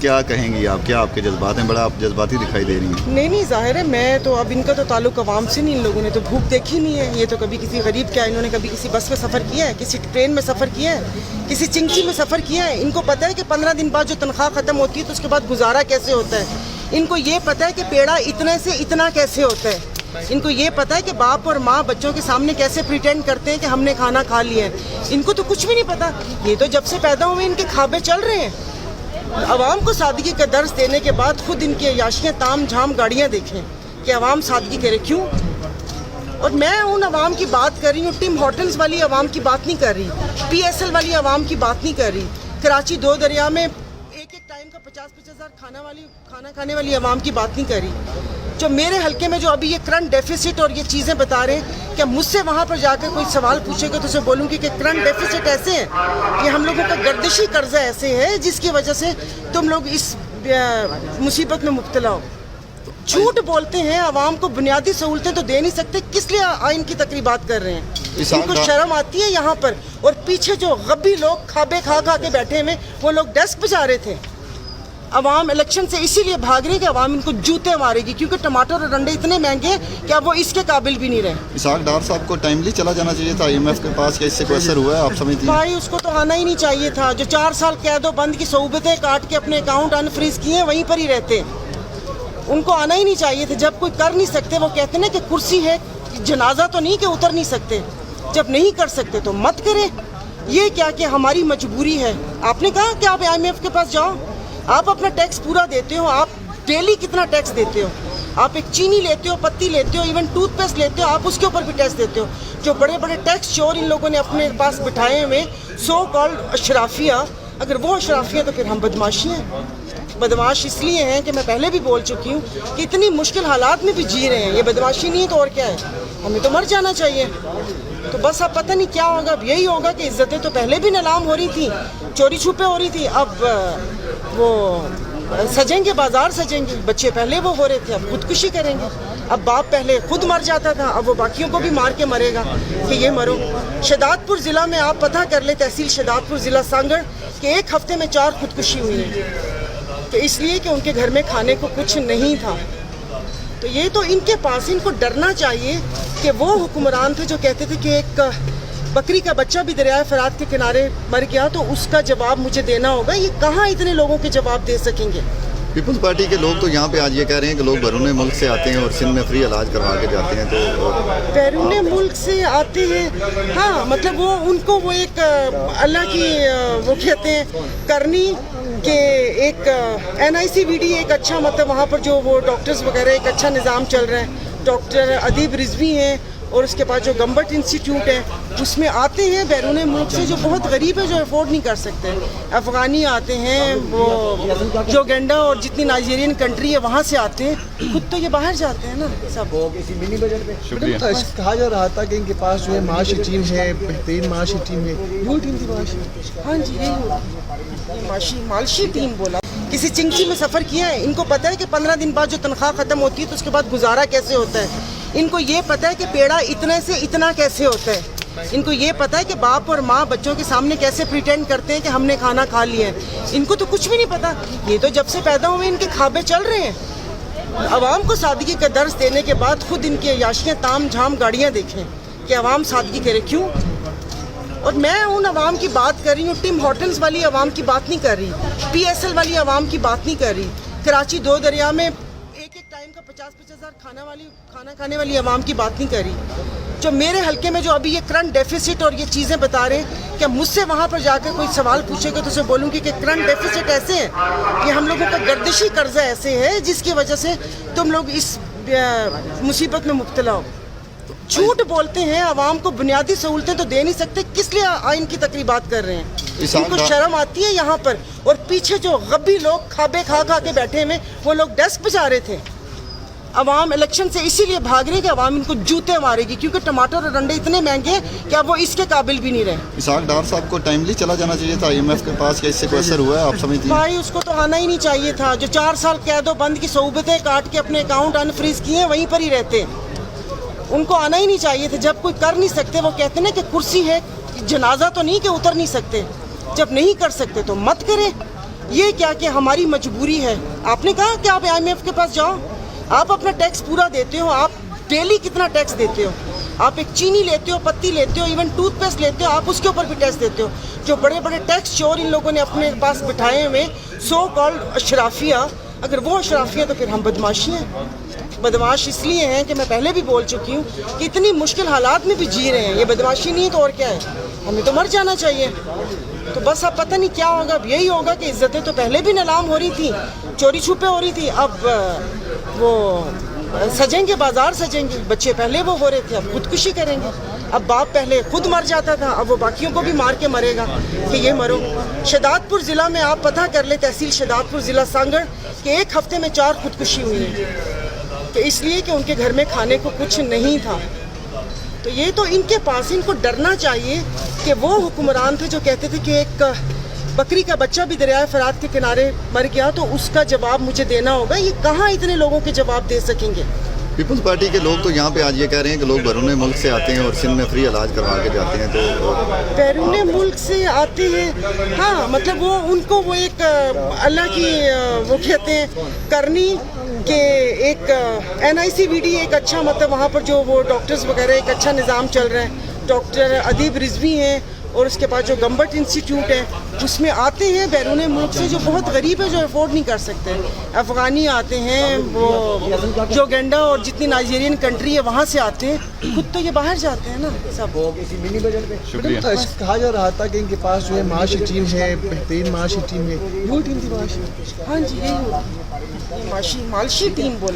क्या कहेंगी आप, क्या आपके जज्बात हैं? बड़ा आप जज्बाती दिखाई दे रही हैं। नहीं ज़ाहिर है, मैं तो अब इनका तो ताल्लुक अवाम से नहीं, इन लोगों ने तो भूख देखी नहीं है। ये तो कभी किसी गरीब क्या, इन्होंने कभी किसी बस में सफ़र किया है, किसी ट्रेन में सफ़र किया है, किसी चिंची में सफ़र किया है? इनको पता है कि 15 दिन बाद जो तनख्वाह ख़त्म होती है तो उसके बाद गुजारा कैसे होता है। इनको ये पता है कि पेड़ा इतने से इतना कैसे होता है। इनको ये पता है कि बाप और माँ बच्चों के सामने कैसे प्रिटेंड करते हैं कि हमने खाना खा लिया है। इनको तो कुछ भी नहीं पता। ये तो जब से पैदा हुए इनके ख्वाबे चल रहे हैं। अवाम को सादगी का दर्स देने के बाद खुद इनकी अय्याशियाँ ताम झाम गाड़ियाँ देखें कि अवाम सादगी करे क्यों। और मैं उन अवाम की बात कर रही हूँ, टिम हॉर्टन्स वाली अवाम की बात नहीं कर रही, PSL वाली अवाम की बात नहीं कर रही, कराची 2 दरिया में एक टाइम का 50-50 हज़ार खाना खाने वाली अवाम की बात नहीं करी। जो मेरे हल्के में जो अभी ये करंट डेफिसिट और ये चीज़ें बता रहे हैं, क्या मुझसे वहाँ पर जाकर कोई सवाल पूछेगा तो उसे बोलूँगी कि करंट डेफिसिट ऐसे है कि हम लोगों का गर्दिशी कर्जा ऐसे है जिसकी वजह से तुम लोग इस मुसीबत में मुब्तला हो। झूठ बोलते हैं, आवाम को बुनियादी सहूलतें तो दे नहीं सकते, किस लिए आइन की तकरीबात कर रहे हैं? इनको शर्म आती है यहाँ पर? और पीछे जो गब्बी लोग खाबे खा के बैठे हुए, वो लोग डेस्क बजा रहे थे। अवाम इलेक्शन से इसीलिए भाग रही है कि अवाम इनको जूते मारेगी, क्योंकि टमाटर और अंडे इतने महंगे हैं कि अब वो इसके काबिल भी नहीं रहे। इसहाक डार साहब को टाइमली चला जाना चाहिए था IMF के पास, क्या इससे कोई असर हुआ है आप समझती हैं? भाई उसको तो आना ही नहीं चाहिए था। जो 4 साल कैदो बंद की सहूबतें काट के अपने अकाउंट अनफ्रीज किए वहीं पर ही रहते। उनको आना ही नहीं चाहिए था। जब कोई कर नहीं सकते, वो कहते ना कि कुर्सी है, जनाजा तो नहीं कि उतर नहीं सकते। जब नहीं कर सकते तो मत करें। ये क्या कि हमारी मजबूरी है। आपने कहा कि आप IMF के पास जाओ, आप अपना टैक्स पूरा देते हो, आप डेली कितना टैक्स देते हो, आप एक चीनी लेते हो, पत्ती लेते हो, इवन टूथपेस्ट लेते हो, आप उसके ऊपर भी टैक्स देते हो। जो बड़े बड़े टैक्स चोर इन लोगों ने अपने पास बिठाए हुए, सो कॉल्ड अशराफिया, अगर वो अशराफिया तो फिर हम बदमाशी हैं। बदमाश इसलिए हैं कि मैं पहले भी बोल चुकी हूँ कि इतनी मुश्किल हालात में भी जी रहे हैं। ये बदमाशी नहीं है तो और क्या है? हमें तो मर जाना चाहिए। तो बस अब पता नहीं क्या होगा। अब यही होगा कि इज्जतें तो पहले भी नीलाम हो रही थी, चोरी छुपे हो रही थी, अब वो सजेंगे, बाजार सजेंगे। बच्चे पहले वो हो रहे थे, अब खुदकुशी करेंगे। अब बाप पहले खुद मर जाता था, अब वो बाकियों को भी मार के मरेगा कि ये मरो। शहदादपुर ज़िला में आप पता कर ले, तहसील शहदादपुर ज़िला सांगड़, कि 1 हफ्ते में 4 खुदकुशी हुई है। तो इसलिए कि उनके घर में खाने को कुछ नहीं था। तो ये तो इनके पास, इनको डरना चाहिए कि वो हुक्मरान थे जो कहते थे कि एक बकरी का बच्चा भी दरियाए फरात के किनारे मर गया तो उसका जवाब मुझे देना होगा। ये कहाँ इतने लोगों के जवाब दे सकेंगे? पीपल्स पार्टी के लोग तो यहाँ पे आज ये कह रहे हैं कि लोग बैरून मुल्क से आते हैं और सिंध में फ्री इलाज करवा के जाते हैं। तो बैरून मुल्क से आते हैं, हाँ, मतलब वो उनको वो एक अल्लाह की वो कहते हैं करनी कि एक NICVD एक अच्छा, मतलब वहाँ पर जो वो डॉक्टर्स वगैरह एक अच्छा निज़ाम चल रहा है। डॉक्टर अदीब रिजवी हैं और उसके बाद जो गम्बट इंस्टीट्यूट है उसमें आते हैं बैरून मुल्क से, जो बहुत गरीब है, जो अफोर्ड नहीं कर सकते। अफ़गानी आते हैं, वो जो गेंडा और जितनी नाइजीरियन कंट्री है वहाँ से आते हैं। खुद तो ये बाहर जाते हैं ना सब। मिनी बजट में शुक्रिया कहा जा रहा था कि इनके पास जो है माशी टीम है, बेहतरीन माशी टीम है। यू टीम की माशी, हाँ जी, यही मालशी टीम बोला। किसी चिंची में सफ़र किया है? इनको पता है कि 15 दिन बाद जो तनख्वाह ख़त्म होती है तो उसके बाद गुजारा कैसे होता है। इनको ये पता है कि पेड़ा इतने से इतना कैसे होता है। इनको ये पता है कि बाप और माँ बच्चों के सामने कैसे प्रिटेंड करते हैं कि हमने खाना खा लिया है। इनको तो कुछ भी नहीं पता। ये तो जब से पैदा हुए इनके ख्वाबे चल रहे हैं। अवाम को सादगी का दर्स देने के बाद खुद इनकी अय्याशियाँ ताम झाम गाड़ियाँ देखें कि अवाम सादगी करे क्यों। और मैं उन अवाम की बात कर रही हूँ, टिम हॉर्टन्स वाली अवाम की बात नहीं कर रही, PSL वाली अवाम की बात नहीं कर रही, कराची 2 दरिया में एक टाइम का 50-50 हज़ार खाना खाने वाली अवाम की बात नहीं करी। जो मेरे हल्के में जो अभी ये करंट डेफिसिट और ये चीज़ें बता रहे हैं, क्या मुझसे वहाँ पर जाकर कोई सवाल पूछेगा तो उसे बोलूँगी कि करंट डेफिसिट ऐसे है कि हम लोगों का गर्दिशी कर्जा ऐसे है जिसकी वजह से तुम लोग इस मुसीबत में मुब्तला हो। झूठ बोलते हैं, आवाम को बुनियादी सहूलतें तो दे नहीं सकते, किस लिए आइन की तकरीबात कर रहे हैं? इनको शर्म आती है यहाँ पर? और पीछे जो गब्बी लोग खाबे खा के बैठे हुए, वो लोग डेस्क बजा रहे थे। अवाम इलेक्शन से इसीलिए भाग रही है कि अवाम इनको जूते मारेगी, क्योंकि टमाटर और अंडे इतने महंगे हैं कि अब वो इसके काबिल भी नहीं रहे। इसहाक डार साहब को टाइमली चला जाना चाहिए था IMF के पास, क्या इससे कोई असर हुआ है आप समझती हैं? भाई उसको तो आना ही नहीं चाहिए था। जो 4 साल कैदो बंद की सहूबतें काट के अपने अकाउंट अनफ्रीज किए वहीं पर ही रहते। उनको आना ही नहीं चाहिए था। जब कोई कर नहीं सकते, वो कहते ना कि कुर्सी है, जनाजा तो नहीं कि उतर नहीं सकते। जब नहीं कर सकते तो मत करें। یہ کیا کہ ہماری مجبوری ہے. آپ نے کہا کہ آپ IMF کے پاس جاؤ, آپ اپنا ٹیکس پورا دیتے ہو, آپ ڈیلی کتنا ٹیکس دیتے ہو, آپ ایک چینی لیتے ہو, پتی لیتے ہو, ایون ٹوتھ پیسٹ لیتے ہو, آپ اس کے اوپر بھی ٹیکس دیتے ہو. جو بڑے بڑے ٹیکس چور ان لوگوں نے اپنے پاس بٹھائے ہوئے سو کالڈ اشرافیہ, اگر وہ اشرافیہ تو پھر ہم بدماشی ہیں. بدماش اس لیے ہیں کہ میں پہلے بھی بول چکی ہوں کہ اتنی مشکل حالات میں بھی جی رہے ہیں. یہ بدماشی نہیں ہے تو اور کیا ہے, ہمیں تو مر جانا چاہیے. تو بس اب پتہ نہیں کیا ہوگا. اب یہی ہوگا کہ عزتیں تو پہلے بھی نیلام ہو رہی تھیں, چوری چھپے ہو رہی تھی, اب وہ سجیں گے, بازار سجیں گے. بچے پہلے وہ ہو رہے تھے, اب خودکشی کریں گے. اب باپ پہلے خود مر جاتا تھا, اب وہ باقیوں کو بھی مار کے مرے گا کہ یہ مرو. شہداد پور ضلع میں آپ پتہ کر لیں, تحصیل شہداد پور ضلع سانگڑ, کہ ایک ہفتے میں 4 خودکشی ہوئی ہیں, کہ اس لیے کہ ان کے گھر میں کھانے کو کچھ نہیں تھا. تو یہ تو ان کے پاس, ان کو ڈرنا چاہیے کہ وہ حکمران تھے جو کہتے تھے کہ ایک بکری کا بچہ بھی دریائے فرات کے کنارے مر گیا تو اس کا جواب مجھے دینا ہوگا. یہ کہاں اتنے لوگوں کے جواب دے سکیں گے؟ پیپلز پارٹی کے لوگ تو یہاں پہ آج یہ کہہ رہے ہیں کہ لوگ بیرون ملک سے آتے ہیں اور سندھ میں فری علاج کروا کے جاتے ہیں. تو بیرون ملک سے آتے ہیں, ہاں, مطلب وہ ان کو وہ ایک اللہ کی وہ کہتے ہیں کرنی, کہ ایک NICVD ایک اچھا, مطلب وہاں پر جو وہ ڈاکٹرز وغیرہ ایک اچھا نظام چل رہا ہے. ڈاکٹر ادیب رضوی ہیں, اور اس کے بعد جو گمبٹ انسٹیٹیوٹ ہے اس میں آتے ہیں بیرون ملک سے جو بہت غریب ہے, جو افورڈ نہیں کر سکتے. افغانی آتے ہیں, وہ جو گینڈا اور جتنی نائجیرین کنٹری ہے وہاں سے آتے ہیں. خود تو یہ باہر جاتے ہیں نا سب. شکریہ. کہا جا رہا تھا کہ ان کے پاس جو ہے معاشی ٹیم ہے, بہترین معاشی ٹیم ہے, یہ ٹیم تھی معاشی. ہاں جی, یہی معاشی ٹیم بولا